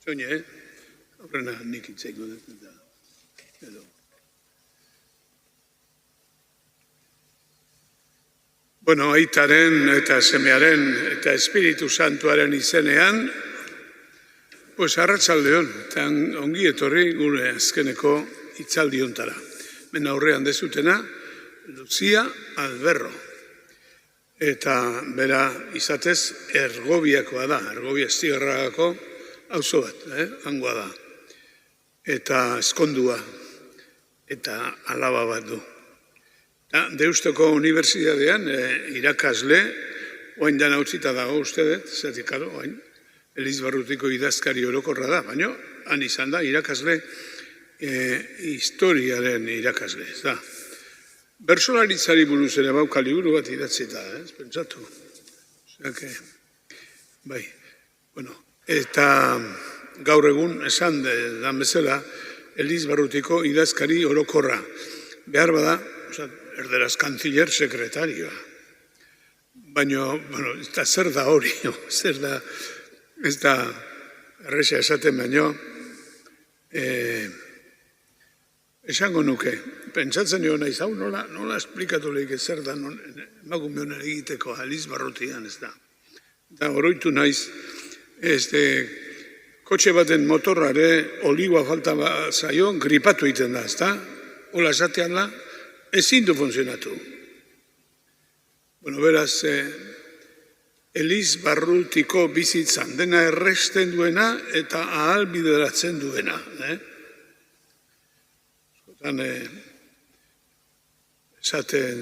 Soine, horrena nik itzaiko dut eta. Bueno, aitaren eta semearen eta Espiritu Santuaren izenean, pues arratsaldeon, eta ongi etorri gure azkeneko hitzaldi hontara. Men aurrean dezutena, Lucia Alberro. Eta bera izatez Ergobiakoa da, Ergobia Estigarragako auzo bat, hangoa da. Eta eskondua, eta alaba bat du. Deustoko Unibertsitatean irakasle, oain dana utzita dago uste dut, zertik karo, oain, Elizbarrutiko idazkari orokorra da, baina han izan da irakasle, historiaren irakasle, ez da. Bersolaritzari buruz ere bauka liburu bat idatzita, ez pentsatu. Bai, bueno, eta gaur egun esan dan bezala Elizbarrutiko idazkari orokorra. Behar bada, erderaz kantziller sekretarioa. Baina, bueno, eta zer da hori, zer da, ez da, erresa esaten baino, esango nuke, pentsatzen jo nahi zau, nola esplikatu lehik zer da, emakume honen egiteko Elizbarrutian, ez da. Eta oroitu naiz, kotxe baten motorrare oligoa falta zaio, gripatu egiten da, ez da? Ola esatean da, ezin du funtzionatu. Bueno, beraz, Elizbarrutiko bizitzan dena erresten duena eta ahalbideratzen duena. Eskotan, esaten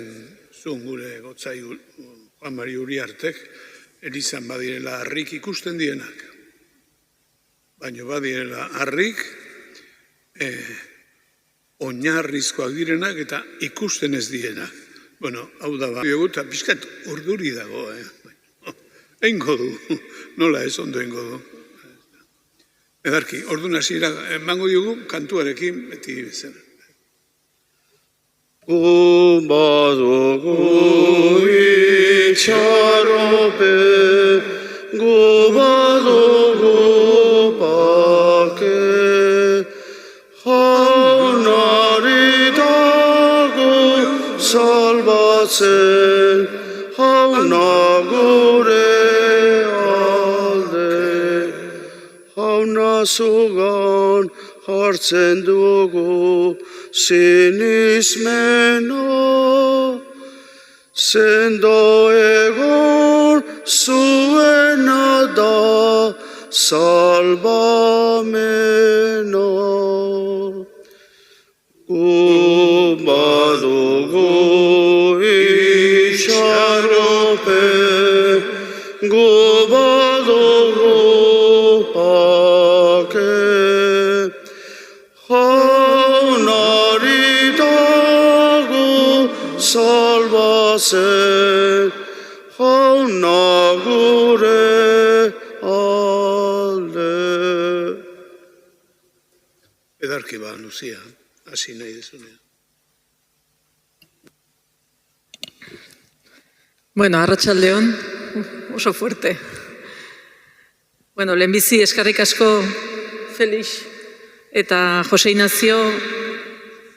zuen gure gotzai Juan Mari Uriartek, Elizan badirela harrik ikusten dienak. Baina badirela harrik, oinarrizkoak direnak eta ikusten ez dienak. Bueno, hau da ba. Eta pixkat urduri dago, Eingo du, nola ez ondo eingo du. Edarki, ordu hasiera emango diogu kantuarekin beti bezala. Gu badugu itxarope, gu badugu bake, jaunari dago salbatzen, jauna gure alde, jauna zugan hartzen dugu sinismena, sendo egon zuena da salbamena. Gu badugu itxarope, gu badugu bake, jaunari dago salbazen, jauna gure alde. Edarki ba, Lucia, hasi nahi dezunean. Bueno, arratsaldeon, oso fuerte. Bueno, lehenbizi eskerrik asko Felix eta Jose Ignacio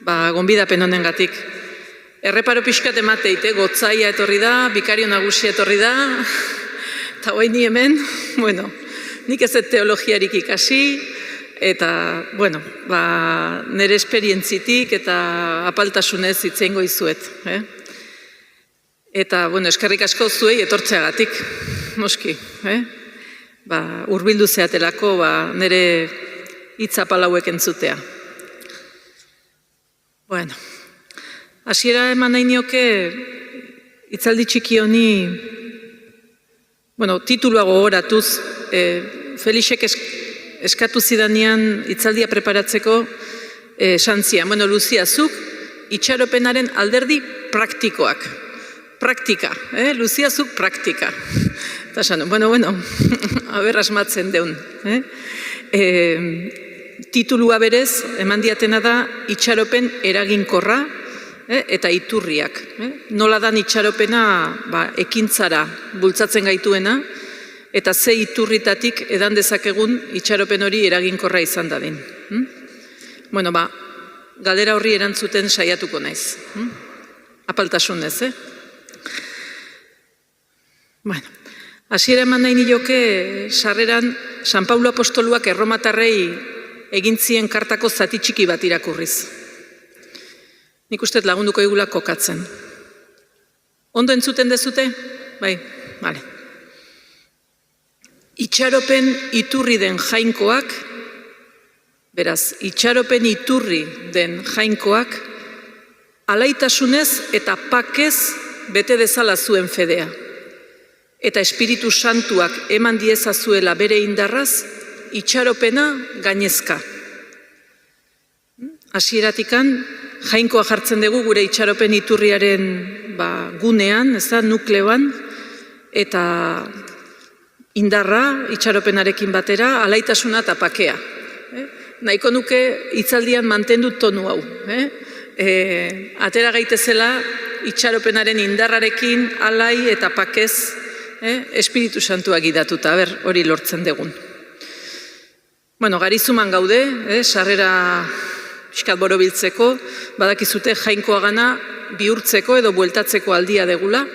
gonbidapen honengatik. Erreparo pixkat emateit, gotzaia etorri da, bikario nagusia etorri da, eta hoai ni hemen, bueno, nik ez teologiarik ikasi, eta, bueno, nire esperientzitik eta apaltasunez itzeingo izuet. Eta, bueno, eskerrik asko zuei etortzeagatik, noski. Hurbildu zeatelako nire hitz apalauek entzutea. Bueno, hasiera eman nahi nioke hitzaldi txiki honi, bueno, titulua gogoratuz, Felixek eskatu zidanean hitzaldia preparatzeko esan zian, bueno, Lucia, zuk itxaropenaren alderdi praktikoak. Praktika, Lucia, zuk praktika. Eta esan, bueno, aber asmatzen deun. Titulua berez, eman diatena da, itxaropen eraginkorra eta iturriak. Nola dan itxaropena ekintzara bultzatzen gaituena, eta ze iturritatik edan dezakegun itxaropen hori eraginkorra izan dadin. Bueno, galdera horri erantzuten saiatuko naiz. Apaltasunez, Bueno, hasiera eman nahi nioke sarreran San Paulo apostoluak erromatarrei egin zien kartako zati txiki bat irakurriz. Nik uste lagunduko igula kokatzen. Ondo entzuten dezute? Bai, bale. Itxaropen iturri den jainkoak, beraz, itxaropen iturri den jainkoak, alaitasunez eta pakez bete dezala zuen fedea. Eta Espiritu Santuak eman diezazuela bere indarraz, itxaropena gainezka. Hasieratikan, jainkoa jartzen dugu gure itxaropen iturriaren gunean, nukleoan, eta indarra itxaropenarekin batera, alaitasuna eta pakea. Nahiko nuke hitzaldian mantendu tonu hau. Atera gaitezela itxaropenaren indarrarekin, alai eta pakez, Espiritu Santua gidatuta, hori lortzen dugun. Bueno, garizuman gaude, sarrera pixkat borobiltzeko, badakizute jainkoa gana bihurtzeko edo bueltatzeko aldia degula,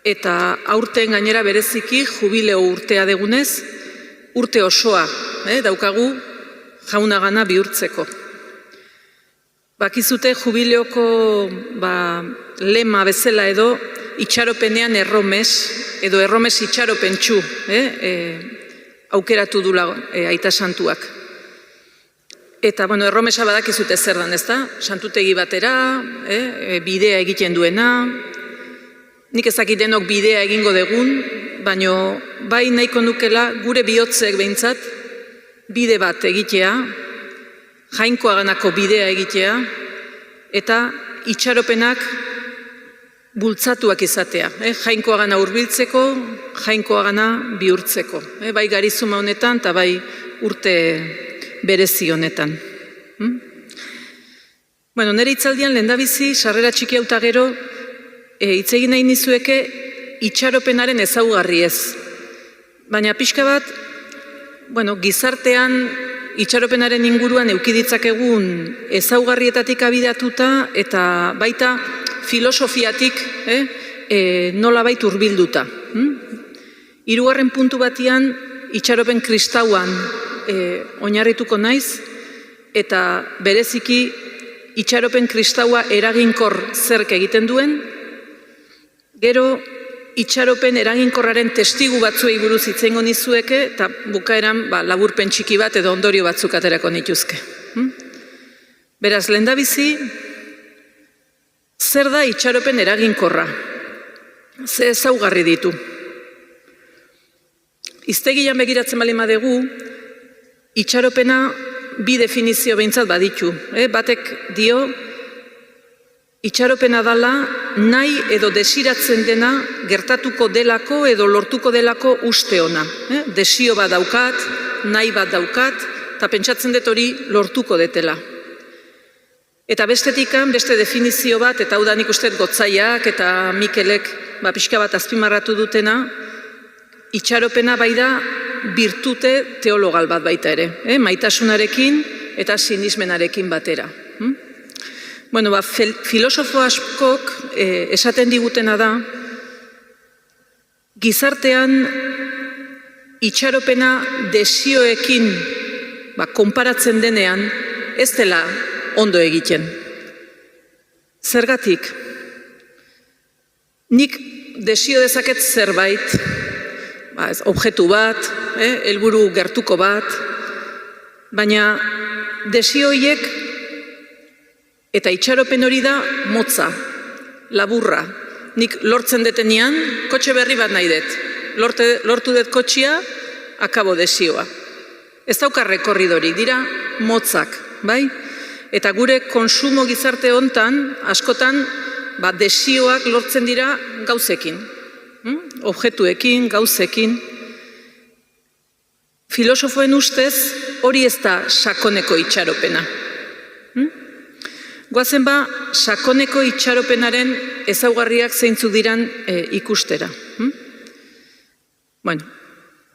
eta aurten gainera bereziki jubileo urtea degunez, urte osoa daukagu jauna gana bihurtzeko. Bakizute jubileoko lema bezala edo itxaropenean erromes, edo erromes itxaropentsu aukeratu dula Aita Santuak. Eta, erromesa badakizute zer dan, ezta? Santutegi batera, bidea egiten duena, nik ezakit denok bidea egingo degun, baino bai nahiko nukela gure bihotzek behintzat bide bat egitea, jainkoaganako bidea egitea, eta itxaropenak bultzatuak izatea, jainkoagana hurbiltzeko, jainkoagana bihurtzeko, bai garizuma honetan eta bai urte berezi honetan. Nire hitzaldian lehendabizi, sarrera txiki hauta gero, hitz egin nahi nizueke itxaropenaren ezaugarri ez. Baina pixka bat, gizartean itxaropenaren inguruan eukiditzakegun ezaugarrietatik abidatuta eta baita filosofiatik nolabait hurbilduta. Hirugarren puntu batian itxaropen kristauan oinarrituko naiz eta bereziki itxaropen kristaua eraginkor zerk egiten duen, gero itxaropen eraginkorraren testigu batzuei buruz hitz egingo nizueke eta bukaeran laburpen txiki bat edo ondorio batzuk aterako nituzke. Beraz, lehendabizi, zer da itxaropen eraginkorra? Ze ezaugarri ditu? Hiztegian begiratzen baldin badugu, itxaropena bi definizio behintzat baditu. Batek dio, itxaropena dala nahi edo desiratzen dena gertatuko delako edo lortuko delako uste ona. Desio bat daukat, nahi bat daukat, eta pentsatzen dut hori lortuko detela. Eta bestetikan, beste definizio bat, eta hau da nik uste Gotzaiak eta Mikelek pixka bat azpimarratu dutena, itxaropena bai da birtute teologal bat baita ere, maitasunarekin eta sinismenarekin batera. Filosofo askok esaten digutena da, gizartean itxaropena desioekin konparatzen denean ez dela ondo egiten. Zergatik? Nik desio dezaket zerbait, objektu bat, helburu gertuko bat, baina desio horiek eta itxaropen hori da motza, laburra. Nik lortzen detenean, kotxe berri bat nahi dut. Lortu dut kotxea, akabo desioa. Ez dauka rekorridorik, dira motzak, bai? Eta gure konsumo gizarte hontan, askotan, desioak lortzen dira gauzekin. Objektuekin, gauzekin. Filosofoen ustez, hori ez da sakoneko itxaropena. Goazen sakoneko itxaropenaren ezaugarriak zeintzu diran ikustera.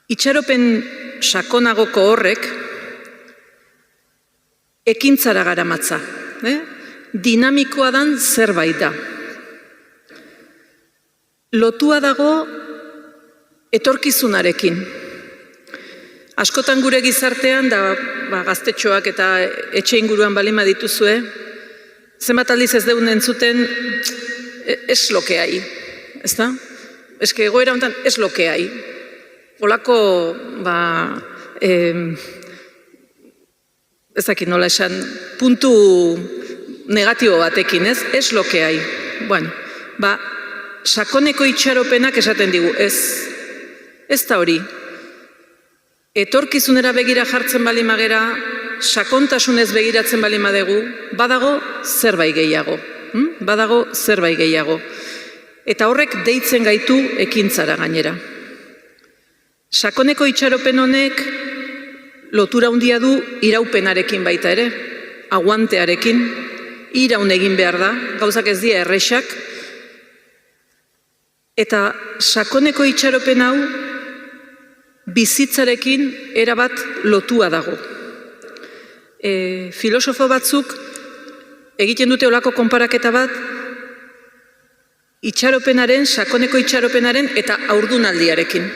Itxaropen sakonagoko horrek ekintzara garamatza. Dinamikoa dan zerbait da. Lotua dago etorkizunarekin. Askotan gure gizartean, da gaztetxoak eta etxe inguruan balima dituzue, zenbat aldiz ez deun entzuten, ez lokeai, ez da? Ez que egoera honetan ez lokeai. Olako, ez dakit nola esan, puntu negatibo batekin, ez? Ez lokeai. Bueno, sakoneko itxaropenak esaten digu, ez da hori. Etorkizunera begira jartzen bali magera, sakontasunez begiratzen bali madegu, badago zerbait gehiago. Badago zerbait gehiago. Eta horrek deitzen gaitu ekintzara gainera. Sakoneko itxaropen honek lotura handia du iraupenarekin baita ere, aguantearekin, iraun egin behar da, gauzak ez dira errexak, eta sakoneko itxaropen hau bizitzarekin erabat lotua dago. Filosofo batzuk egiten dute olako konparaketa bat, itxaropenaren, sakoneko itxaropenaren eta haurdunaldiarekin.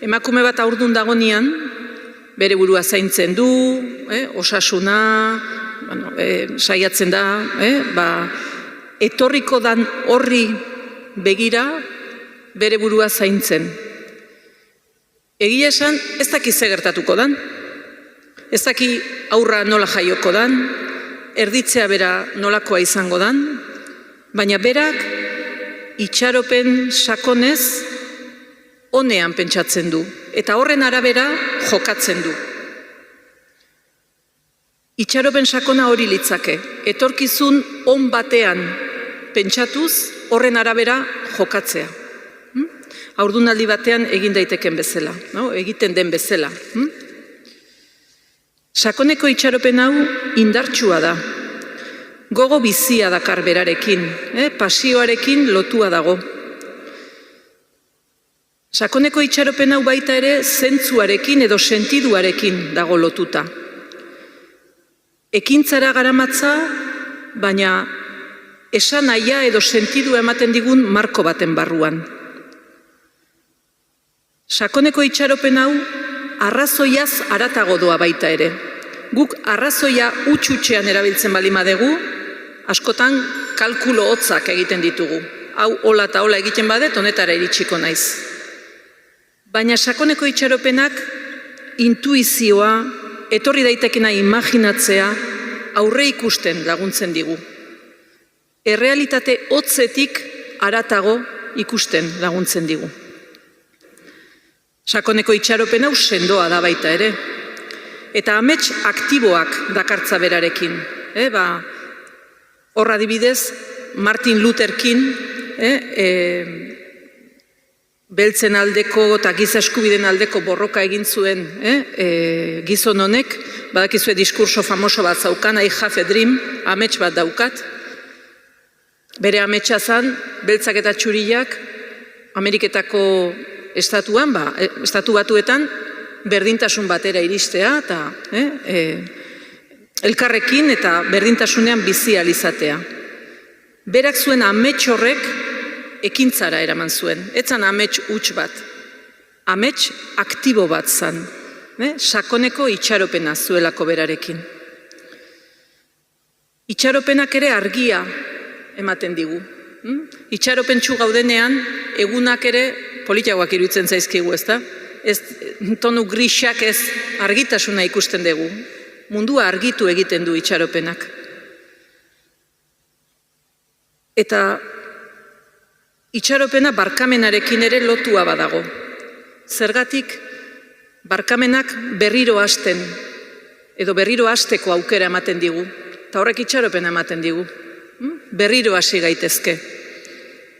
Emakume bat haurdun dagonean, bere burua zaintzen du, osasuna, saiatzen da, etorriko dan horri begira bere burua zaintzen. Egia esan, ez daki ze gertatuko dan, ez daki aurra nola jaioko dan, erditzea bera nolakoa izango dan, baina berak itxaropen sakonez onean pentsatzen du, eta horren arabera jokatzen du. Itxaropen sakona hori litzake, etorkizun on batean pentsatuz horren arabera jokatzea. Haurdunaldi batean egin daiteken bezala, egiten den bezala. Sakoneko itxaropen hau indartsua da, gogo bizia dakar berarekin, pasioarekin lotua dago. Sakoneko itxaropen hau baita ere zentzuarekin edo sentiduarekin dago lotuta. Ekintzara garamatza, baina esan nahia edo sentidua ematen digun marko baten barruan. Sakoneko itxaropen hau arrazoiaz haratago doa baita ere. Guk arrazoia utxutxean erabiltzen bali madegu, askotan kalkulo hotzak egiten ditugu. Hau hola eta hola egiten badet, honetara iritsiko naiz. Baina sakoneko itxaropenak intuizioa, etorri daitekena imaginatzea, aurre ikusten laguntzen digu. Errealitate hotzetik haratago ikusten laguntzen digu. Sakoneko itxaropen hau sendoa da baita ere. Eta amets aktiboak dakartza berarekin. Horra adibidez, Martin Luther King, beltzen aldeko eta giza eskubideen aldeko borroka egin zuen gizon honek, badakizue diskurso famoso bat zaukan, I have a dream, amets bat daukat. Bere ametsa zan, beltzak eta txuriak, Ameriketako estatuan, estatu batuetan, berdintasun batera iristea, eta elkarrekin eta berdintasunean bizi alizatea. Berak zuen amets horrek ekintzara eraman zuen. Etzan amets huts bat. Amets aktibo bat zan. Sakoneko itxaropena zuelako berarekin. Itxaropenak ere argia ematen digu. Itxaropentsu gaudenean, egunak ere politiagoak iruditzen zaizkigu, ezta? Ez tonu grisak ez argitasuna ikusten dugu. Mundua argitu egiten du itxaropenak. Eta itxaropena barkamenarekin ere lotua badago. Zergatik barkamenak berriro hasten, edo berriro hasteko aukera ematen digu. Eta horrek itxaropena ematen digu. Berriro hasi gaitezke.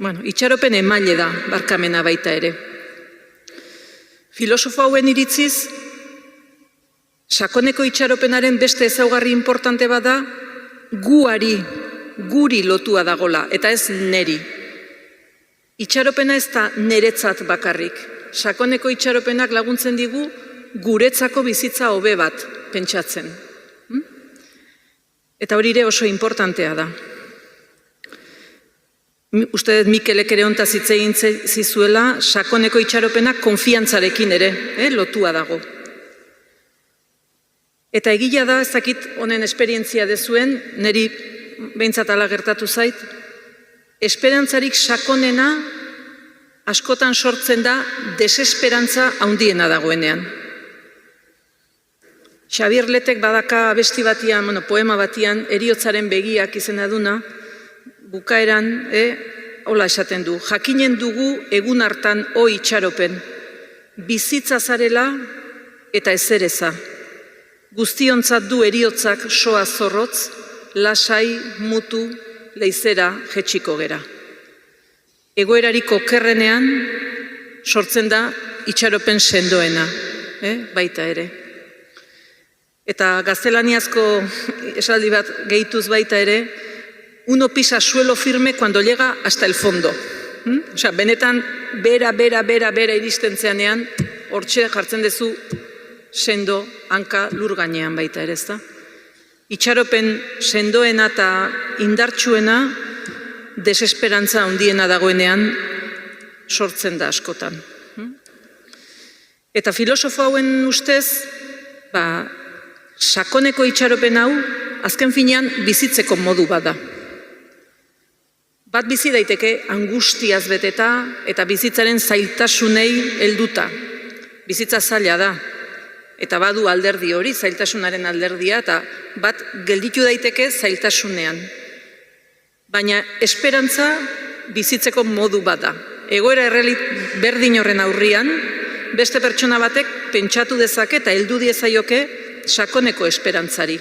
Itxaropen emaile da barkamena baita ere. Filosofo hauen iritziz, sakoneko itxaropenaren beste ezaugarri importante bada, guri lotua dagola, eta ez neri. Itxaropena ez da neretzat bakarrik, sakoneko itxaropenak laguntzen digu guretzako bizitza hobe bat pentsatzen. Eta hori ere oso importantea da. Uste dut Mikelek ere hontaz hitz egin zizuela, sakoneko itxaropenak konfiantzarekin ere lotua dago. Eta egia da, ez dakit honen esperientzia dezuen, niri behintzat ala gertatu zait, esperantzarik sakonena askotan sortzen da desesperantza handiena dagoenean. Xabier Letek badaka abesti batian, poema batian, Heriotzaren begiak izena duna, bukaeran, hola esaten du, jakinen dugu egun hartan itxaropen, bizitza zarela eta ezereza. Guztiontzat du heriotzak soa zorrotz, lasai, mutu, leizera jetxiko gera. Egoerarik okerrenean sortzen da itxaropen sendoena, baita ere. Eta gaztelaniazko esaldi bat gehituz baita ere, uno pisa suelo firme cuando llega hasta el fondo. Osea, benetan, bera iristen zeanean, hortxe jartzen dezu sendo hanka lur gainean baita ere, ezta? Itxaropen sendoena eta indartsuena desesperantza handiena dagoenean sortzen da askotan. Eta filosofo hauen ustez, sakoneko itxaropen hau, azken finean bizitzeko modu bat da. Bat bizi daiteke angustiaz beteta eta bizitzaren zailtasunei helduta. Bizitza zaila da. Eta badu alderdi hori, zailtasunaren alderdia, eta bat gelditu daiteke zailtasunean. Baina esperantza bizitzeko modu bat da. Egoera berdin horren aurrian, beste pertsona batek pentsatu dezake eta heldu diezaioke sakoneko esperantzari.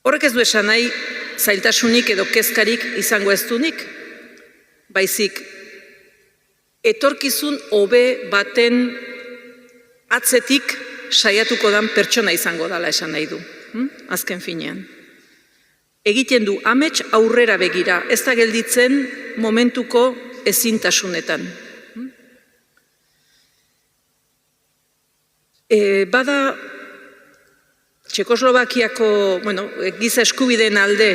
Horrek ez du esan nahi zailtasunik edo kezkarik izango ez dunik, baizik etorkizun hobe baten atzetik saiatuko dan pertsona izango dala esan nahi du, azken finean. Egiten du amets aurrera begira, ez da gelditzen momentuko ezintasunetan. Bada Txekoslovakiako, giza eskubideen alde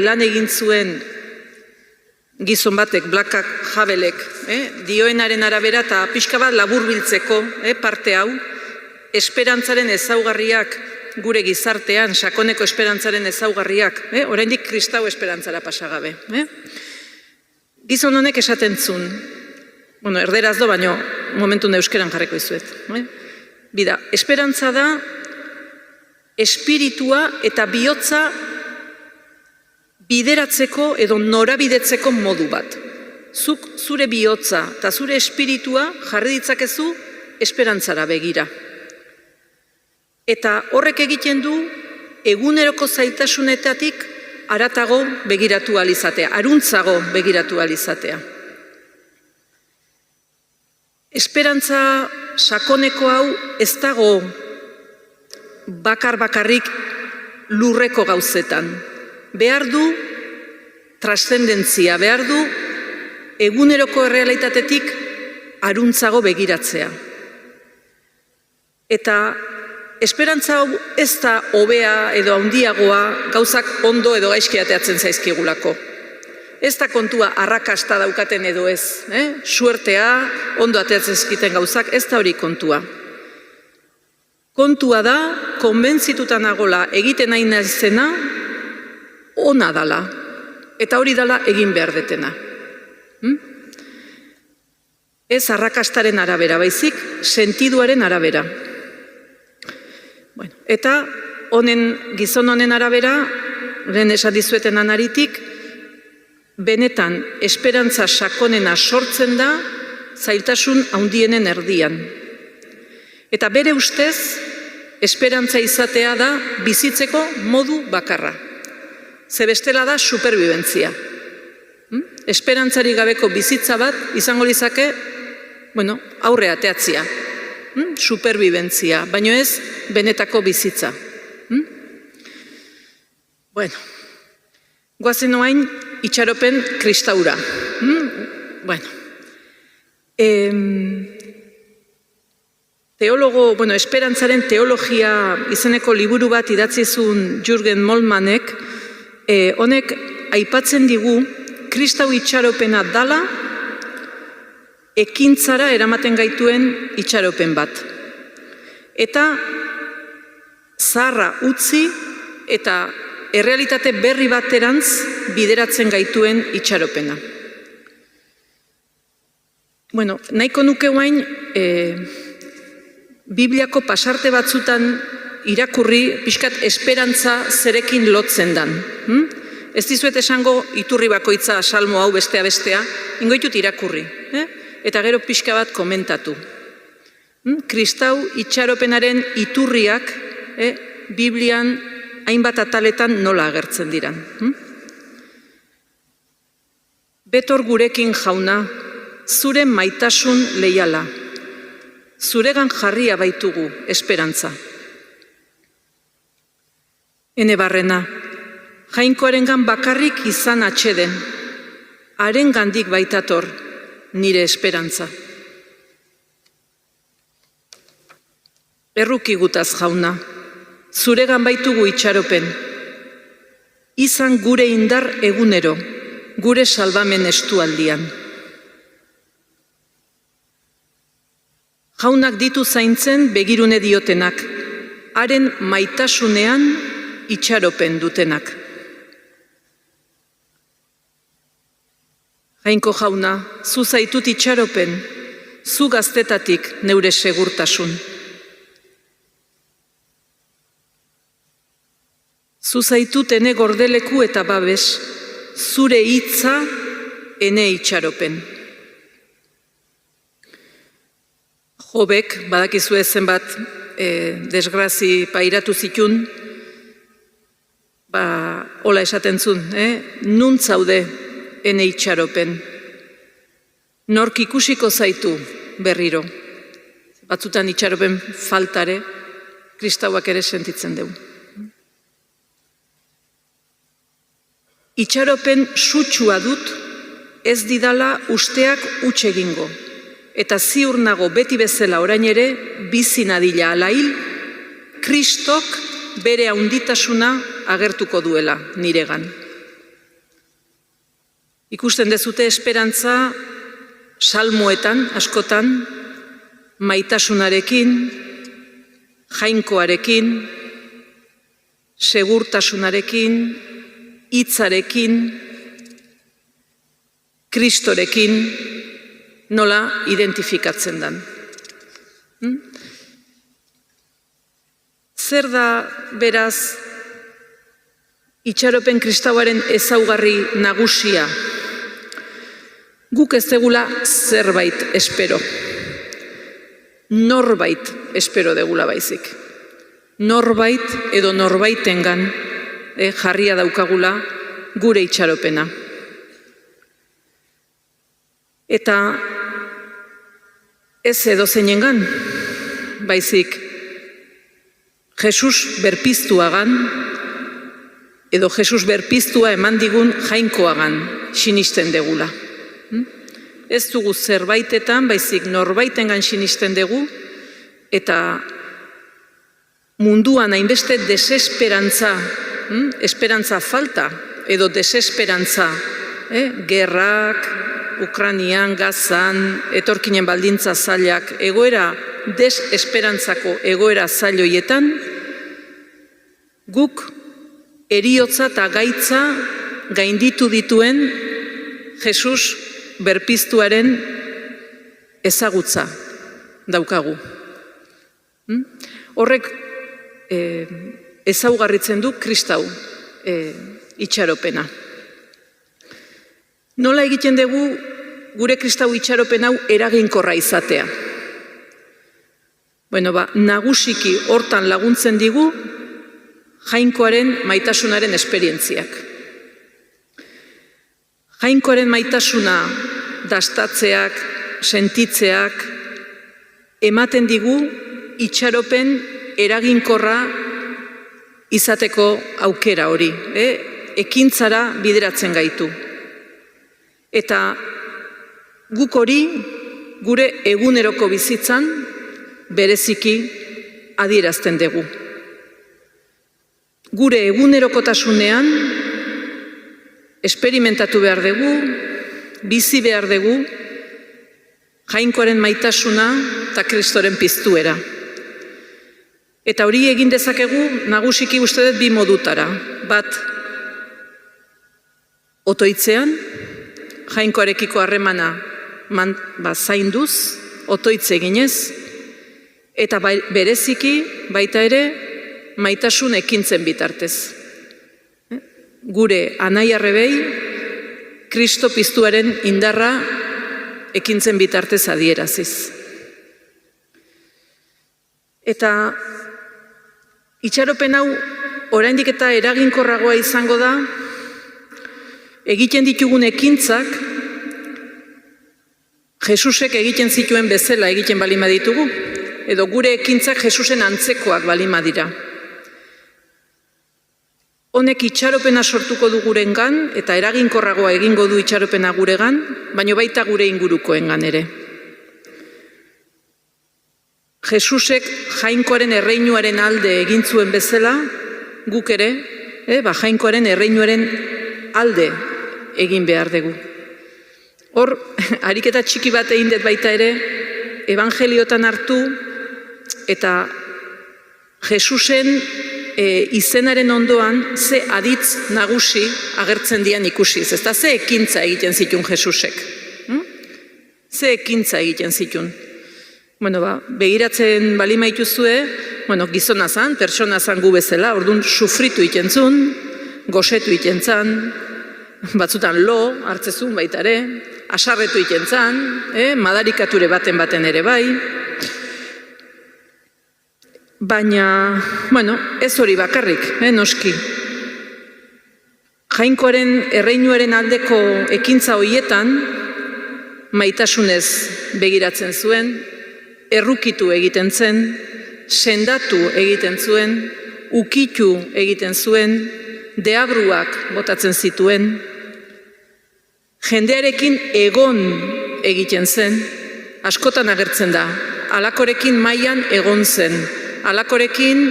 lan egin zuen gizon batek, Blakak Havelek, dioenaren arabera eta pixka bat laburbiltzeko parte hau, esperantzaren ezaugarriak gure gizartean, sakoneko esperantzaren ezaugarriak, oraindik kristau esperantzara pasagabe. Gizon honek esaten zuen, erderaz do, baino momentun euskeran jarriko izuet. Bida, esperantza da espiritua eta bihotza bideratzeko edo norabidetzeko modu bat. Zuk zure bihotza eta zure espiritua jarri ditzakezu esperantzara begira. Eta horrek egiten du eguneroko zailtasunetatik haratago begiratu ahal izatea, haruntzago begiratu ahal izatea. Esperantza sakoneko hau ez dago bakarrik lurreko gauzetan. Behar du transzendentzia, behar du eguneroko errealitatetik haruntzago begiratzea. Eta esperantza hau ez da hobea edo handiagoa gauzak ondo edo gaizki ateatzen zaizkigulako. Ez da kontua arrakasta daukaten edo ez, suertea, ondo ateatzen zaizkiten gauzak, ez da hori kontua. Kontua da, konbentzituta nagola egiten nahi naizena, ona dala, eta hori dala egin behar detena. Ez arrakastaren arabera, baizik, sentiduaren arabera. Eta gizon honen arabera, lehen esan dizueten anaritik, benetan esperantza sakonena sortzen da zailtasun handienen erdian. Eta bere ustez, esperantza izatea da bizitzeko modu bakarra. Ze bestela da superbibentzia. Esperantzari gabeko bizitza bat izango lizake, aurre ateatzia. Superbibentzia, baino ez benetako bizitza. Goazen oain itxaropen kristaura. Esperantzaren teologia izeneko liburu bat idatzi zuen Jürgen Moltmannek, honek aipatzen digu kristau itxaropena dala ekintzara eramaten gaituen itxaropen bat. Eta zaharra utzi eta errealitate berri baterantz bideratzen gaituen itxaropena. Nahiko nuke guain, Bibliako pasarte batzutan irakurri pixkat esperantza zerekin lotzen dan. Ez dizuet esango iturri bakoitza salmo hau bestea, ingoitut irakurri. Eta gero pixka bat komentatu. Kristau itxaropenaren iturriak Biblian hainbat ataletan nola agertzen diran. Betor gurekin jauna, zure maitasun leiala. Zuregan jarria baitugu esperantza. Ene barrena, jainkoarengan bakarrik izan atxeden, haren gandik baitator nire esperantza. Erruki gutaz jauna, zuregan baitugu itxaropen, izan gure indar egunero, gure salbamen estualdian. Jaunak ditu zaintzen begirune diotenak, haren maitasunean itxaropen dutenak. Jainko jauna, zu zaitut itxaropen, zu gaztetatik neure segurtasun. Zu zaitut ene gordeleku eta babes, zure hitza ene itxaropen. Jobek, badakizue zenbat desgrazi pairatu zitun, hola esaten zuen, nun zaude ene itxaropen. Nork ikusiko zaitu berriro. Batzutan itxaropen faltare, kristauak ere sentitzen dugu. Itxaropen sutsua dut, ez didala usteak huts egingo. Eta ziur nago beti bezala orain ere, bizi nadila alail, Kristok bere haunditasuna agertuko duela niregan. Ikusten dezute esperantza salmoetan, askotan, maitasunarekin, jainkoarekin, segurtasunarekin, hitzarekin, Kristorekin, nola identifikatzen dan. Zer da, beraz, itxaropen kristauaren ezaugarri nagusia? Guk ez degula zerbait espero. Norbait espero degula baizik. Norbait edo norbaitengan jarria daukagula gure itxaropena. Eta ez edo zeinengan, baizik Jesus berpiztuagan, edo Jesus berpiztua eman digun jainkoagan sinisten degula. Ez dugu zerbaitetan, baizik norbaitengan sinisten dugu, eta munduan hainbeste desesperantza, esperantza falta, edo desesperantza, gerrak, Ukranian, Gazan, etorkinen baldintza zailak, egoera desesperantzako egoera zailoietan, guk heriotza eta gaitza gainditu dituen Jesus berpiztuaren ezagutza daukagu. Horrek ezaugarritzen du kristau itxaropena. Nola egiten dugu gure kristau itxaropen hau eraginkorra izatea? Nagusiki hortan laguntzen digu jainkoaren maitasunaren esperientziak. Jainkoaren maitasuna dastatzeak, sentitzeak, ematen digu itxaropen eraginkorra izateko aukera hori, ekintzara bideratzen gaitu. Eta guk hori gure eguneroko bizitzan bereziki adierazten dugu. Gure egunerokotasunean esperimentatu behar dugu, bizi behar dugu, Jainkoaren maitasuna eta Kristoren piztuera. Eta hori egin dezakegu nagusiki uste dut bi modutara. Bat, otoitzean, Jainkoarekiko harremana zainduz, otoitze eginez, eta bereziki baita ere maitasun ekintzen bitartez. Gure anai arrebei Kristo piztuaren indarra ekintzen bitartez adieraziz. Eta itxaropen hau oraindik eta eraginkorragoa izango da, egiten ditugun ekintzak Jesusek egiten zituen bezala egiten balima ditugu, edo gure ekintzak Jesusen antzekoak balima dira. Honek itxaropena sortuko du gurengan, eta eraginkorragoa egingo du itxaropena guregan, baino baita gure ingurukoengan ere. Jesusek Jainkoaren erreinuaren alde egin zuen bezala, guk ere, Jainkoaren erreinuaren alde egin behar dugu. Hor, ariketa txiki bat egin dut baita ere, evangeliotan hartu, eta Jesusen izenaren ondoan ze aditz nagusi agertzen dian ikusiz. Ez da, ze ekintza egiten zituen Jesusek. Ze ekintza egiten zituen. Begiratzen balima ituzue, gizona zan, pertsona zan gu bezala, orduan sufritu itentzun, gosetu itentzan, batzutan lo hartzezun baitare, asarretu itentzan, madarikature baten ere bai. Baina, ez hori bakarrik, noski. Jainkoaren erreinuaren aldeko ekintza horietan, maitasunez begiratzen zuen, errukitu egiten zen, sendatu egiten zuen, ukitu egiten zuen, deabruak botatzen zituen, jendearekin egon egiten zen, askotan agertzen da, halakorekin mailan egon zen, halakorekin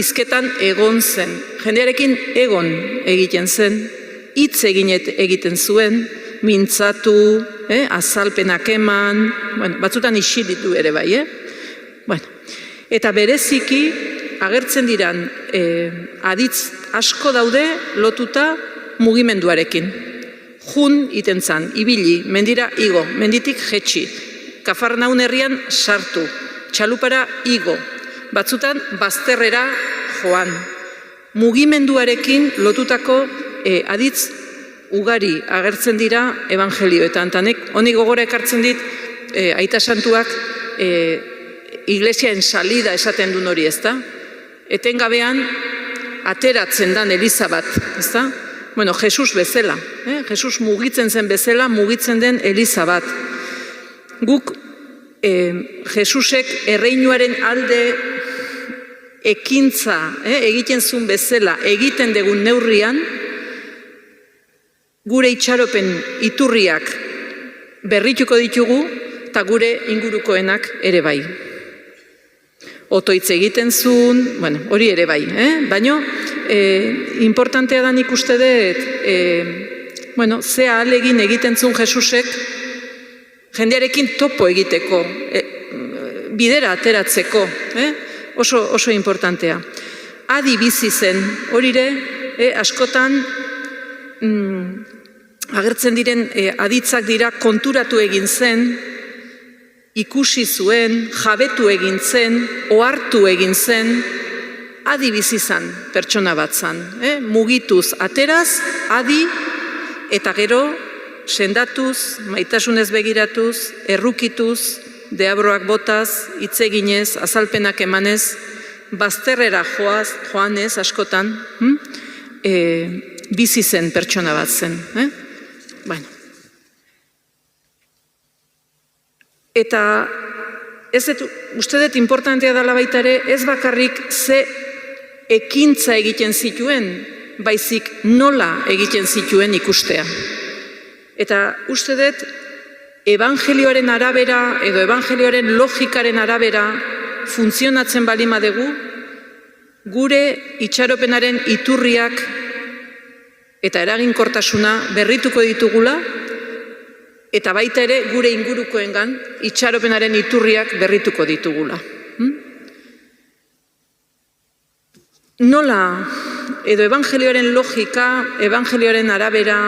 hizketan egon zen, jendearekin egon egiten zen, hitz egiten zuen, mintzatu, azalpenak eman, batzutan isilitu ere bai, Eta bereziki agertzen diran aditz asko daude lotuta mugimenduarekin. Jun iten zan, ibili, mendira igo, menditik jetxi, Kafarnaun herrian sartu, txalupara igo, batzutan bazterrera joan. Mugimenduarekin lotutako aditz ugari agertzen dira evangelioetan. Honi gogora ekartzen dit, Aita Santuak iglesiaen salida esaten duen hori, ezta? Etengabean ateratzen dan Eliza bat, ezta? Jesus bezala, Jesus mugitzen zen bezala, mugitzen den Eliza bat. Guk Jesusek erreinuaren alde ekintza egiten zuen bezala, egiten dugun neurrian, gure itxaropen iturriak berrituko ditugu, eta gure ingurukoenak ere bai. Otoitz egiten zuen, hori ere bai, baina importantea da nik uste dut, ze ahalegin egiten zuen Jesusek, jendearekin topo egiteko, bidera ateratzeko, oso importantea. Adi bizi zen, horire, askotan agertzen diren aditzak dira konturatu egin zen, ikusi zuen, jabetu egin zen, ohartu egin zen, adi bizi zen pertsona bat zen. Mugituz, ateraz, adi, eta gero, sendatuz, maitasunez begiratuz, errukituz, deabroak botaz, hitz eginez, azalpenak emanez, bazterrera joanez askotan, bizi zen pertsona bat zen. Eta uste dut importantea dela baita ere, ez bakarrik ze ekintza egiten zituen, baizik nola egiten zituen ikustea. Eta uste dut evangelioaren arabera edo evangelioaren logikaren arabera funtzionatzen balima dugu, gure itxaropenaren iturriak eta eraginkortasuna berrituko ditugula, eta baita ere gure ingurukoengan itxaropenaren iturriak berrituko ditugula. Nola, edo evangelioaren logika, evangelioaren arabera,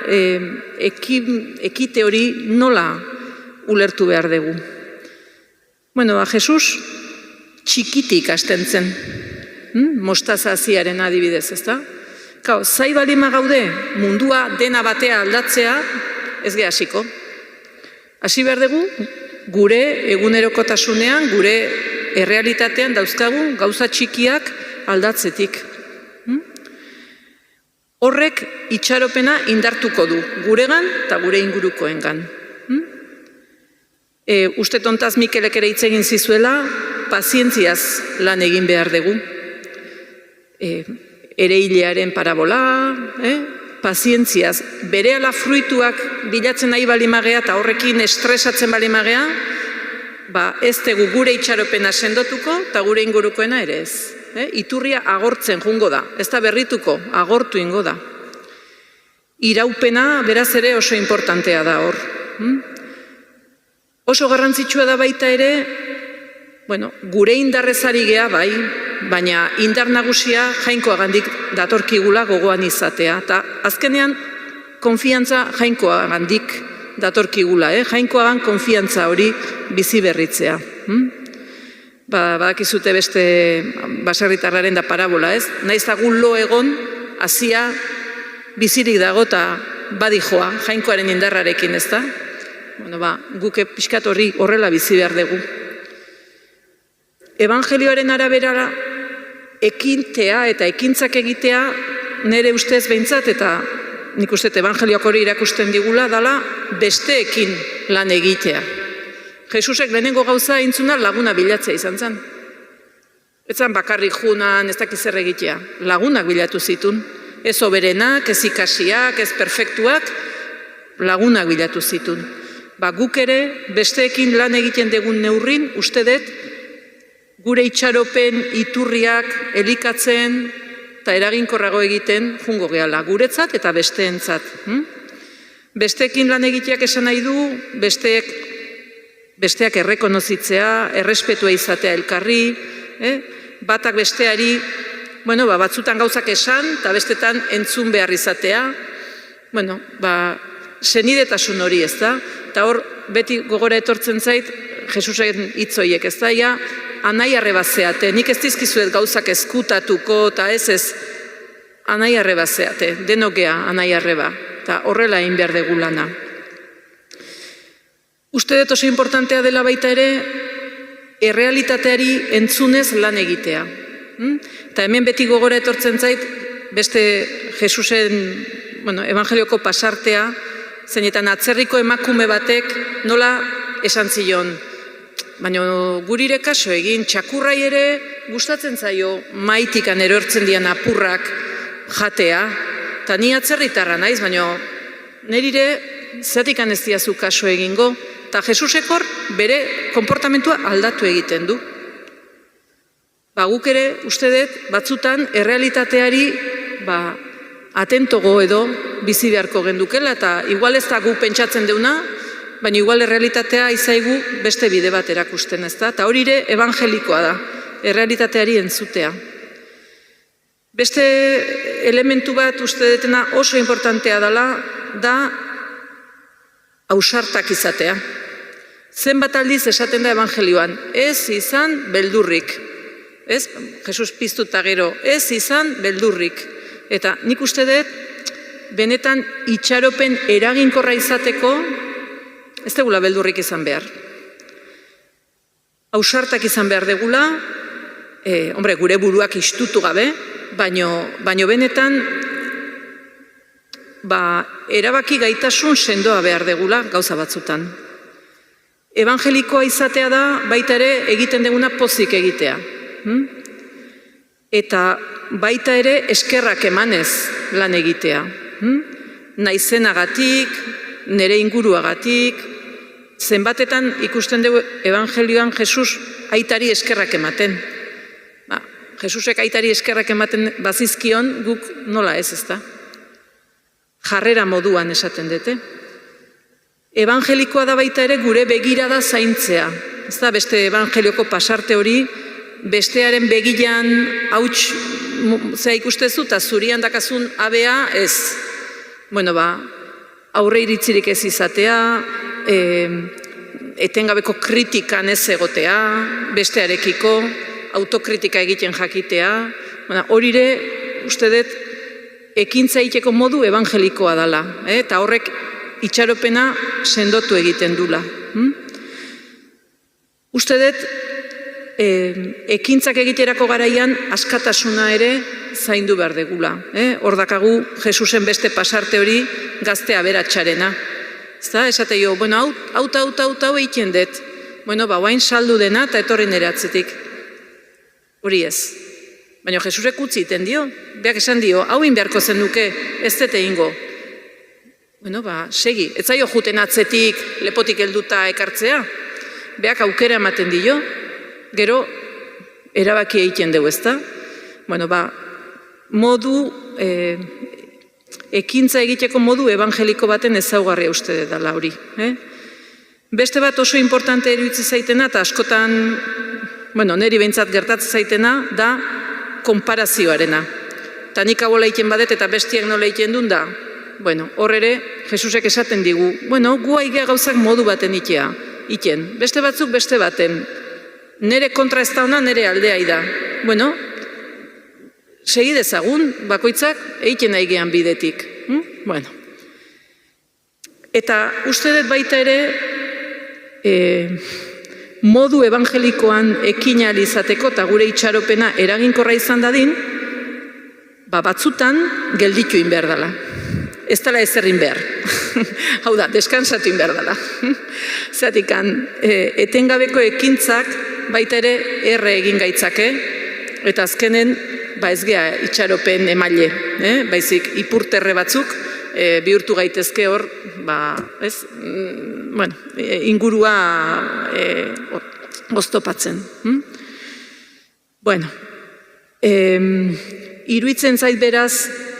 ekite hori nola ulertu behar dugu? Bueno, Jesus txikitik hasten zen, mostaza haziaren adibidez, ezta? Kau, zai balima gaude mundua dena batea aldatzea, ez geha hasiko. Hasi behar dugu, gure egunerokotasunean, gure errealitatean dauzkagun gauza txikiak aldatzetik. Horrek itxaropena indartuko du, guregan eta gure ingurukoengan. Uste tontaz Mikelek ere hitz egin zizuela, pazientziaz lan egin behar dugu. Ereilearen parabola, pazientziaz, berehala fruituak bilatzen nahi balimagea eta horrekin estresatzen balimagea, ez dugu gure itxaropena sendotuko eta gure ingurukoena ere ez. Iturria agortzen jungo da, ez da berrituko, agortu ingo da. Iraupena beraz ere oso importantea da hor. Oso garrantzitsua da baita ere, gure indarrezari gea bai, baina indar nagusia jainkoagandik datorkigula gogoan izatea. Eta azkenean, konfiantza jainkoagandik datorkigula, jainkoagan konfiantza hori bizi berritzea. Badakizute beste baserritarraren da parabola, ez? Naiz agun lo egon, hasia bizirik dago eta badijoa, jainkoaren indarrarekin, ez da? Guke pixkat horri horrela bizi behar dugu. Evangelioaren arabera ekintea eta ekintzak egitea nire ustez behintzat, eta nik uste evangelioak hori irakusten digula, dala besteekin lan egitea. Jesusek lehenengo gauza intzuna laguna bilatzea izan zen. Ez zan bakarrik junan, ez dakiz zer egitea. Lagunak bilatu zitun. Ez oberenak, ez ikasiak, ez perfektuak, lagunak bilatu zitun. Guk ere, besteekin lan egiten dugun neurrin, uste dut, gure itxaropen iturriak elikatzen eta eraginkorrago egiten jungo gehala. Guretzat eta besteentzat. Besteekin lan egiteak esan nahi du, besteak errekonozitzea, errespetua izatea elkarri, batak besteari, batzutan gauzak esan, eta bestetan entzun behar izatea, senidetasun hori ez da, eta hor beti gogora etortzen zait, Jesusen hitzoiek ez da, anai arreba zeate, nik ez dizkizuet gauzak ezkutatuko, eta ez, anai arreba zeate, denokea anai arreba, eta horrela egin behar dugu lana. Uste dut oso importantea dela baita ere, errealitateari entzunez lan egitea. Eta hemen beti gogora etortzen zait, beste Jesusen evangelioko pasartea, zeinetan atzerriko emakume batek nola esan zion. Baina gurire kaso egin, txakurrai ere gustatzen zaio maitikan erortzen dian apurrak jatea, eta ni atzerritarra naiz, baina nirire zatikan ez diazu kaso egingo, eta Jesusek hor bere konportamentua aldatu egiten du. Guk ere, uste dut, batzutan errealitateari atentogo edo bizi beharko gendukela, eta igual ez da gu pentsatzen deuna, baina igual errealitatea izaigu beste bide bat erakusten, ez da? Eta hori ere evangelikoa da, errealitateari entzutea. Beste elementu bat uste dutena oso importantea dela, da ausartak izatea. Zenbat aldiz esaten da evangelioan, ez izan beldurrik. Ez, Jesus piztu eta gero, ez izan beldurrik. Eta nik uste dut, benetan itxaropen eraginkorra izateko, ez degula beldurrik izan behar. Ausartak izan behar degula, gure buruak istutu gabe, baino benetan, erabaki gaitasun sendoa behar degula gauza batzutan. Evangelikoa izatea da, baita ere egiten deguna pozik egitea. Eta baita ere eskerrak emanez lan egitea. Naizenagatik, nire inguruagatik, zenbatetan ikusten dugu evangelioan Jesus aitari eskerrak ematen. Jesusek aitari eskerrak ematen bazizkion, guk nola ezta? Jarrera moduan esaten dute. Evangelikoa da baita ere gure begirada zaintzea. Ez da beste evangelioko pasarte hori, bestearen begilan hauts zea ikustezu, eta zurian dakazun abea ez. Aurre iritzirik ez izatea, etengabeko kritikan ez egotea, bestearekiko, autokritika egiten jakitea, horire, uste dut, ekintza egiteko modu evangelikoa dela, eta horrek itxaropena sendotu egiten dula. Uste dut, ekintzak egiterako garaian askatasuna ere zaindu behar degula. Hor dakagu Jesusen beste pasarte hori gazte aberatxarena. Esate jo, hau egiten dut. Bain saldu dena eta etorri nire atzetik. Hori ez. Baina Jesusek utzi iten dio. Beak esan dio, hauin beharko zen duke, ez dute ingo. Segi. Ez zaio juten atzetik, lepotik helduta ekartzea. Beak aukera ematen dio. Gero, erabaki egiten dugu, ezta? Modu, ekintza egiteko modu evangeliko baten ezaugarria uste dela hori. Beste bat oso importante iruditzen zaitena, eta askotan, niri behintzat gertatzen zaitena, da konparazioarena. Eta nik hau egiten badet eta bestiak nola egiten duen da, hor ere, Jesusek esaten digu, gu aigea gauzak modu baten iten, beste batzuk beste baten, nere kontra ez da ona, nere aldea da. Segi dezagun, bakoitzak egiten aigean bidetik. Eta uste dut baita ere, modu evangelikoan ekin ahal izateko eta gure itxaropena eraginkorra izan dadin, batzutan gelditu behar dela. Ez dela ezerrin behar. Hau da, deskansatu behar dela. Zatikan, etengabeko ekintzak baita ere erre egin gaitzake, eta azkenen ez gea itxaropen emaile, baizik ipurterre batzuk bihurtu gaitezke hor, ingurua oztopatzen. Iruitzen zait beraz,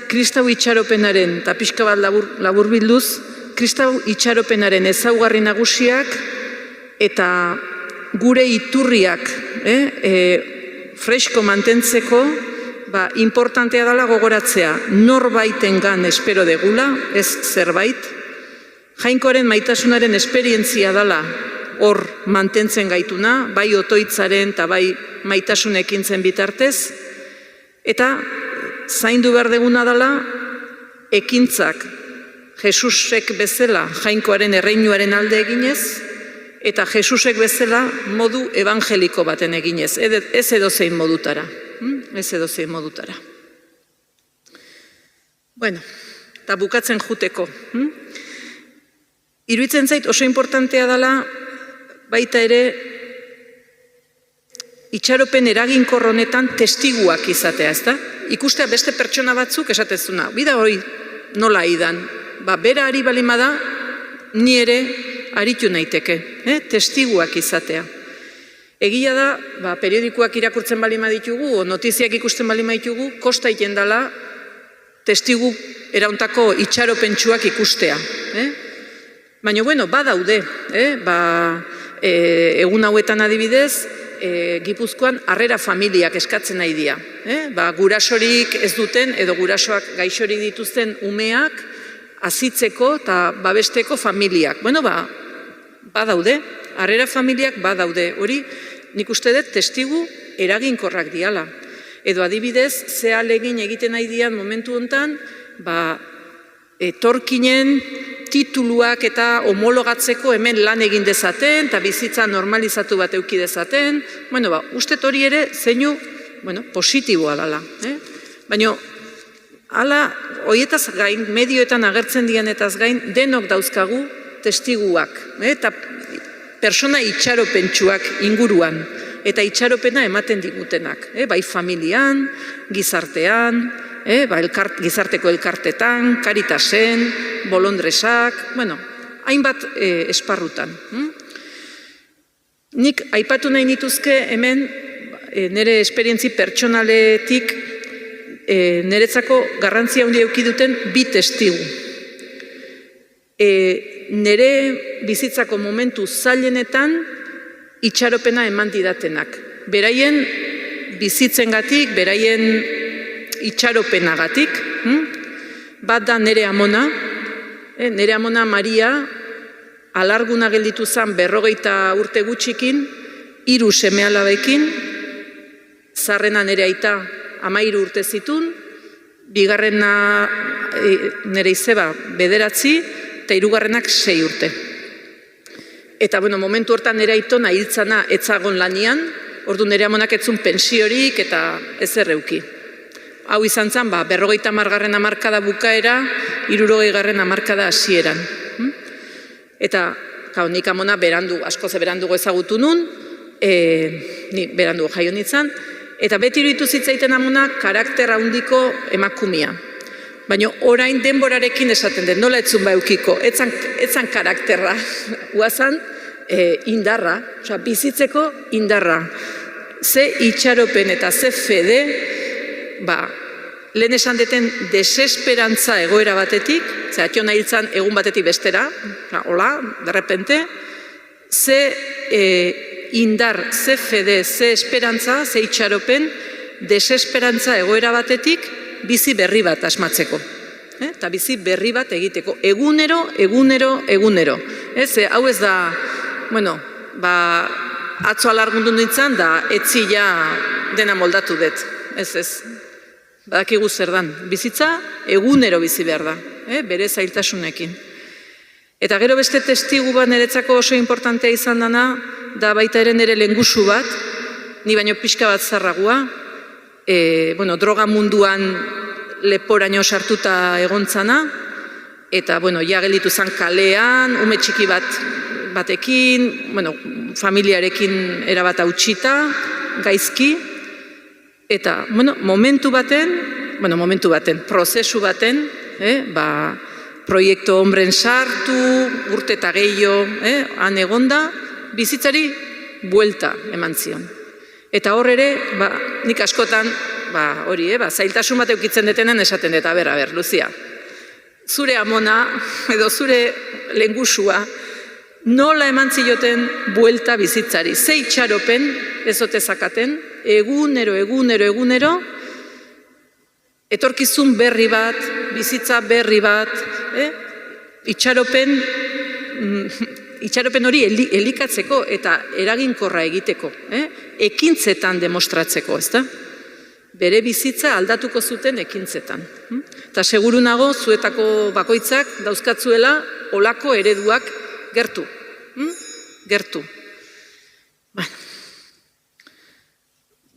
Kristau itxaropenaren, eta pixka bat labur bilduz, Kristau itxaropenaren ezaugarri nagusiak eta gure iturriak fresko mantentzeko importantea dela gogoratzea norbaitengan espero degula, ez zerbait, Jainkoaren maitasunaren esperientzia dela hor mantentzen gaituna, bai otoitzaren eta bai maitasunekin zen bitartez, eta zaindu behar deguna dela ekintzak Jesusek bezala Jainkoaren erreinuaren alde eginez, eta Jesusek bezala modu evangeliko baten eginez, ez edozein modutara. Ez edozein modutara. Eta bukatzen juteko. Iruditzen zait oso importantea dela baita ere itxaropen eraginkor honetan testiguak izatea, ezta? Ikustea beste pertsona batzuk esatezuna, bida hori nola idan, bera ari balimada, ni ere aritu naiteke, testiguak izatea. Egia da, periodikoak irakurtzen balima ditugu, o notiziak ikusten balima ditugu, kosta iten dela testigu erauntako itxaropentsuak ikustea. Baina, badaude, egun hauetan adibidez, Gipuzkoan harrera familiak eskatzen nahi dira. Gurasorik ez duten, edo gurasoak gaixorik dituzten umeak, azitzeko eta babesteko familiak. Badaude, harrera familiak badaude, hori nik uste dut testigu eraginkorrak diala. Edo adibidez, ze ahalegin egiten nahi dian momentu honetan, etorkinen tituluak eta homologatzeko hemen lan egin dezaten, eta bizitza normalizatu bat eduki dezaten, uste hori ere zeinu positiboa dela. Baina, hala, horietaz gain, medioetan agertzen dianetaz gain, denok dauzkagu testiguak, eta persona itxaropentsuak inguruan, eta itxaropena ematen digutenak, bai familian, gizartean, gizarteko elkartetan, Karitasen, Bolondresak, hainbat esparrutan. Nik aipatu nahi nituzke hemen nire esperientzi pertsonaletik niretzako garrantzia handia eduki duten bi testigu. Nire bizitzako momentu zailenetan itxaropena eman didatenak. Beraien bizitzengatik, beraien itxaropenagatik, bat da nire amona, nire amona Maria, alarguna gelditu zen 40 urte gutxikin, 3 seme-alabekin, zarrena nire aita 13 urte zitun, bigarrena nire izeba 9, eta hirugarrenak 6 urte. Eta, momentu hortan nire aitona hiltzana etzagon lanian, ordu nire amonak etzun pensiorik eta ez erreuki. Hau izan zen, 50. hamarkada bukaera, 60. hamarkada hasieran. Eta, nik amona askoz berandugo ezagutu nun, ni berandugo jaio nintzen, eta beti iruditu zitzaiten amona karakter handiko emakumea. Baina orain denborarekin esaten den, nola etzun eukiko, etzan karakterra, guazan indarra, bizitzeko indarra. Ze itxaropen eta ze fede, lehen esan deten desesperantza egoera batetik, ze atio nahi hiltzan egun batetik bestera, hola, derrepente, ze indar, ze fede, ze esperantza, ze itxaropen, desesperantza egoera batetik, bizi berri bat asmatzeko. Eta bizi berri bat egiteko. Egunero. Hau ez da, atzo alargundu nintzen, da etzila dena moldatu dut. Ez. Badakigu zer dan. Bizitza, egunero bizi behar da. Bere zailtasunekin. Eta gero beste testigu bat niretzako oso importantea izan dana, da baita ere nire lengusu bat, ni baino pixka bat zarragua, droga munduan leporaino sartuta egontzana, eta, ja gelditu zen kalean, ume txiki batekin, familiarekin erabat hautsita, gaizki, eta, momentu baten, prozesu baten, proiektu hombren sartu, urte eta gehiago, han egonda, bizitzari buelta eman zion. Eta hor ere, nik askotan, zailtasun bat eukitzen detenen esaten dut, aber, Luzia, zure amona, edo zure lengusua, nola eman zioten buelta bizitzari. Ze itxaropen ezote zakaten, egunero, etorkizun berri bat, bizitza berri bat, itxaropen hori elikatzeko eta eraginkorra egiteko, ekintzetan demostratzeko, ezta? Bere bizitza aldatuko zuten ekintzetan. Eta seguru nago, zuetako bakoitzak dauzkatzuela olako ereduak gertu.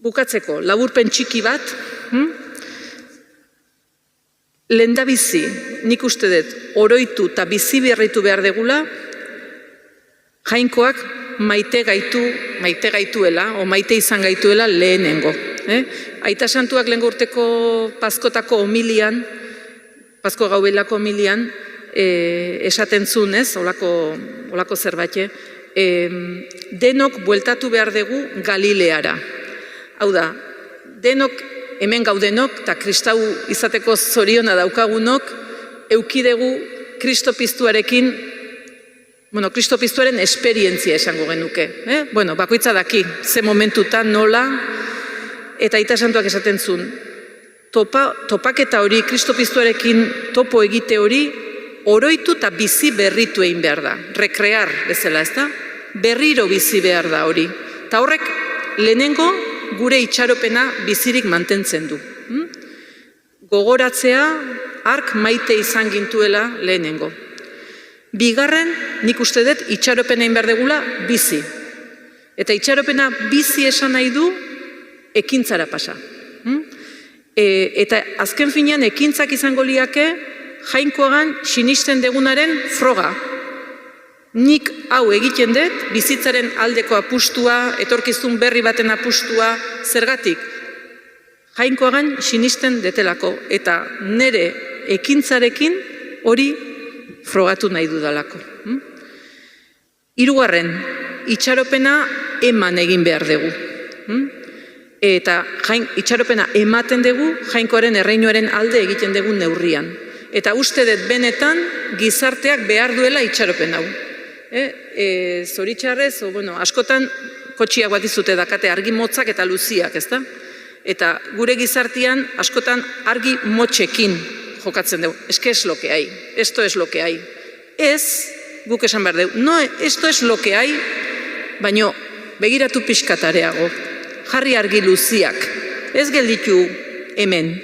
Bukatzeko, laburpen txiki bat, lehendabizi, nik uste dut, oroitu eta bizi berritu behar degula, Jainkoak maite gaituela, o maite izan gaituela lehenengo. Aita Santuak lehengo urteko Paskotako homilian, Pasko gaubelako homilian, esaten zuen, olako zerbait, denok bueltatu behar dugu Galileara. Hau da, denok, hemen gaudenok, eta kristau izateko zoriona daukagunok, eukidegu kristopiztuarekin, kristopiztuaren esperientzia esango genuke. Bakoitza daki, ze momentutan nola, eta Aita Santuak esaten zuen, topaketa hori, kristopiztuarekin topo egite hori, oroitu eta bizi berritu egin behar da. Rekrear bezala, ez da? Berriro bizi behar da hori. Eta horrek, lehenengo gure itxaropena bizirik mantentzen du. Gogoratzea, hark maite izan gintuela lehenengo. Bigarren, nik uste dut, itxaropena egin behar degula bizi. Eta itxaropena bizi esan nahi du, ekintzara pasa. Eta azken finean, ekintzak izango liake, Jainkoagan sinisten degunaren froga. Nik hau egiten dut, bizitzaren aldeko apustua, etorkizun berri baten apustua, zergatik. Jainkoagan sinisten detelako, eta nire ekintzarekin hori frogatu nahi dudalako. Hirugarren, itxaropena eman egin behar dugu. Eta itxaropena ematen dugu, Jainkoaren erreinuaren alde egiten dugu neurrian. Eta uste dut benetan gizarteak behar duela itxaropen hau. Zoritxarrez, askotan kotxiak bat izute dakate argi motzak eta luziak, ezta? Eta gure gizartean askotan argi motxekin jokatzen dugu. Es que es lo que hay, esto es lo que hay. Ez, guk esan behar dugu, no, esto es lo que hay, baino begiratu pixkatareago, jarri argi luziak, ez gelditu hemen,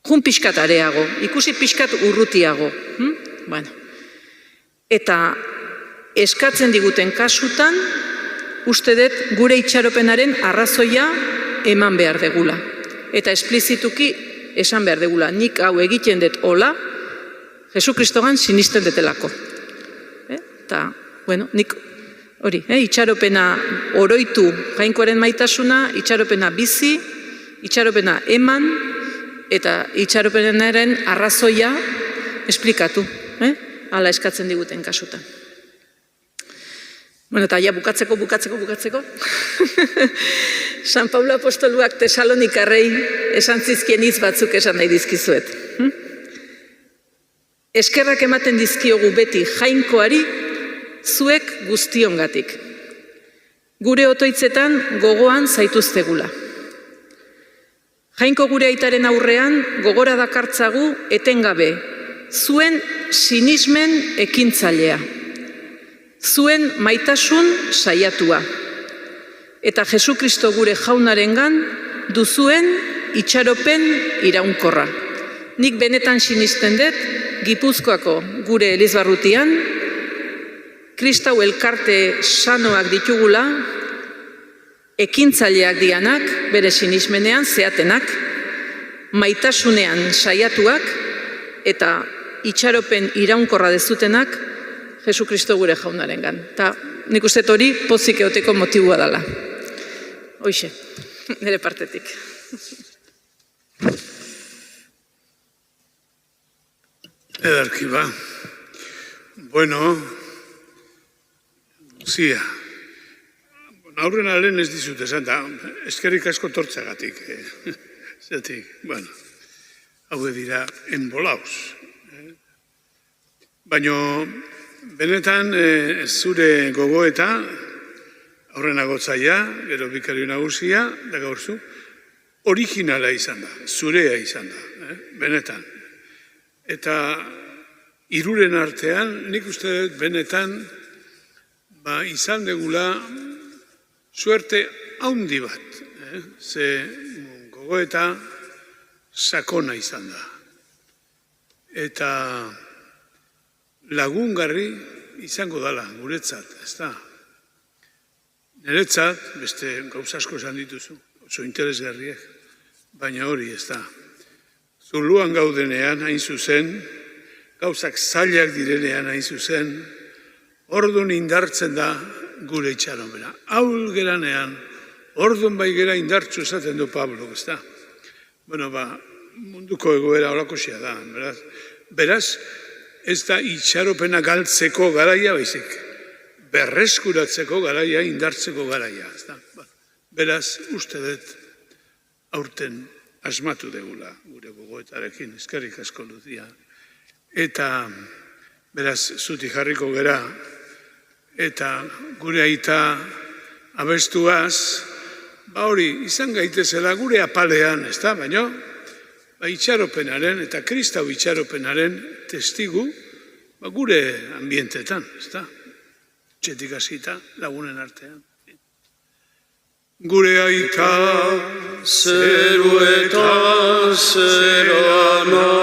jun pixkatareago, ikusi pixkat urrutiago. Bueno. Eta eskatzen diguten kasutan, uste dut gure itxaropenaren arrazoia eman behar degula. Eta esplizituki esan behar degula. Nik hau egiten dut hola, Jesu Kristogan sinisten detelako. Eta, nik hori, itxaropena oroitu Jainkoaren maitasuna, itxaropena bizi, itxaropena eman, eta itxaropenaren arrazoia esplikatu. Hala eskatzen diguten kasutan. Eta ja bukatzeko. San Paulo apostoluak Tesalonikarrei esan zizkien hitz batzuk esan nahi dizkizuet. Eskerrak ematen dizkiogu beti Jainkoari zuek guztiongatik. Gure otoitzetan gogoan zaituztegula. Jainko gure aitaren aurrean gogora dakartzagu etengabe, zuen sinismen ekintzailea, zuen maitasun saiatua, eta Jesu Kristo gure Jaunarengan duzuen itxaropen iraunkorra. Nik benetan sinisten dut, Gipuzkoako gure Elizbarrutian, Kristau elkarte sanoak ditugula, ekintzaileak dianak, bere sinismenean zeatenak, maitasunean saiatuak, eta itxaropen iraunkorra dezutenak Jesu Kristo gure Jaunarengan. Eta nik uste hori pozik eoteko motibua dela. Hoixe, nire partetik. Ederki ba. Bueno, zia. Aurrena lehen ez dizut esan, da eskerrik asko tortzagatik. Zetik, hau dira enbolauz. Baina benetan zure gogoeta, aurrenago zaila, gero bikario nagusia, da gaurzu, originala izan da, zurea izan da, benetan. Eta hiruren artean, nik uste dut benetan, izan degula suerte haundi bat, ze gogoeta sakona izan da. Eta lagungarri izango dala, guretzat, ez da. Niretzat, beste gauza asko esan dituzu, oso interesgarriek, baina hori ez da. Zuluan gaudenean hain zuzen, gauzak zailak direnean hain zuzen, orduan indartzen da gure itxaropena. Haul geranean, orduan bai gera indartzu esaten du Pablo, ez da. Munduko egoera holakosia da, beraz, ez da itxaropena galtzeko garaia baizik, berreskuratzeko garaia, indartzeko garaia. Beraz, uste dut, aurten asmatu degula gure gogoetarekin, eskerrik asko Lucia. Eta, beraz, zuti jarriko gera, eta gure aita abestuaz, hori, izan gaitezela gure apalean, ez da, baina, itxaropenaren eta Kristau itxaropenaren testigu gure ambientetan, ez da? Txetik hasita lagunen artean. Gure aita zeru eta zerana,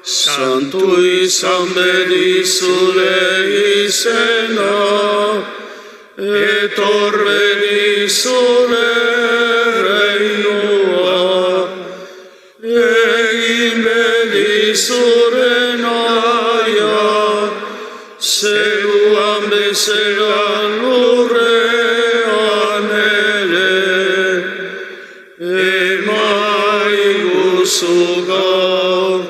santu izan bedi zure izena, etor bedi zure reinua, egin bedi zure naia, zeruan bezala lurrean ere, emaiguzu gaur,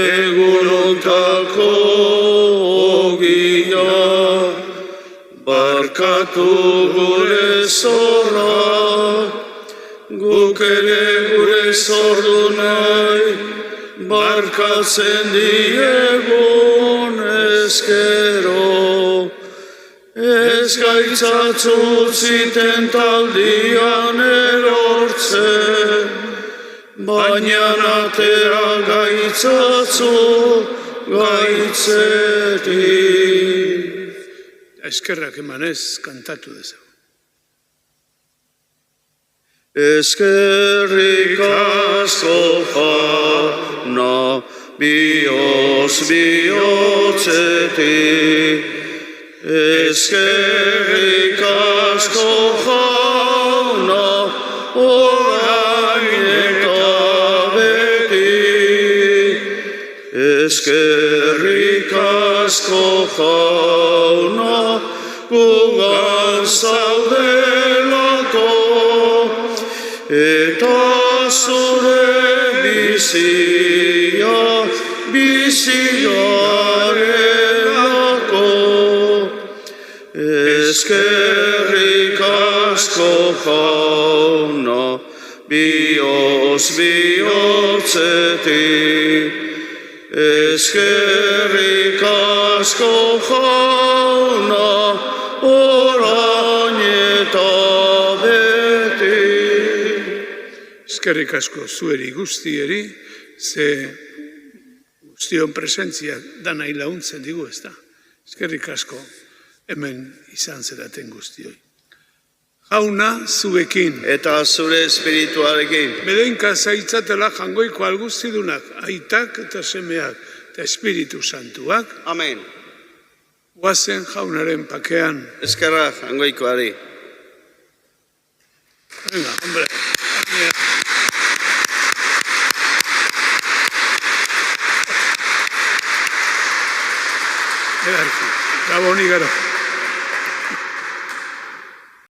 egunontako ogia. barkatu gure zorra, guk ere gure zordunai, barkatzen diegun ezkero. Ez gaitzatzu ziten taldian erortzen, baina atera gaitzatzu gaitzetik. Eskerrak emanez kantatu dezagun. Eskerrik asko Jauna, bihotz bihotzetik. Eskerrik asko Jauna, orain eta beti. Eskerrik asko Jauna, gugan zaudelako, eta zure bizigarelako. Eskerrik asko Jauna, bihotz bihotzetik. Eskerrik asko Jauna, orain eta beti. Eskerrik asko zueri guztieri, ze guztion presentzia danai launtzen digu, ez da? Eskerrik asko hemen izan zeraten guztioi. Jauna zuekin. Eta zure espirituarekin. Bedenka zaitzatela jangoiko alguztidunak, aitak eta semeak, eta Espiritu Santuak, Amen. guazen jaunaren pakean. Eskerra jangoikoari. Venga, hombre. Edarki, gabon igaro.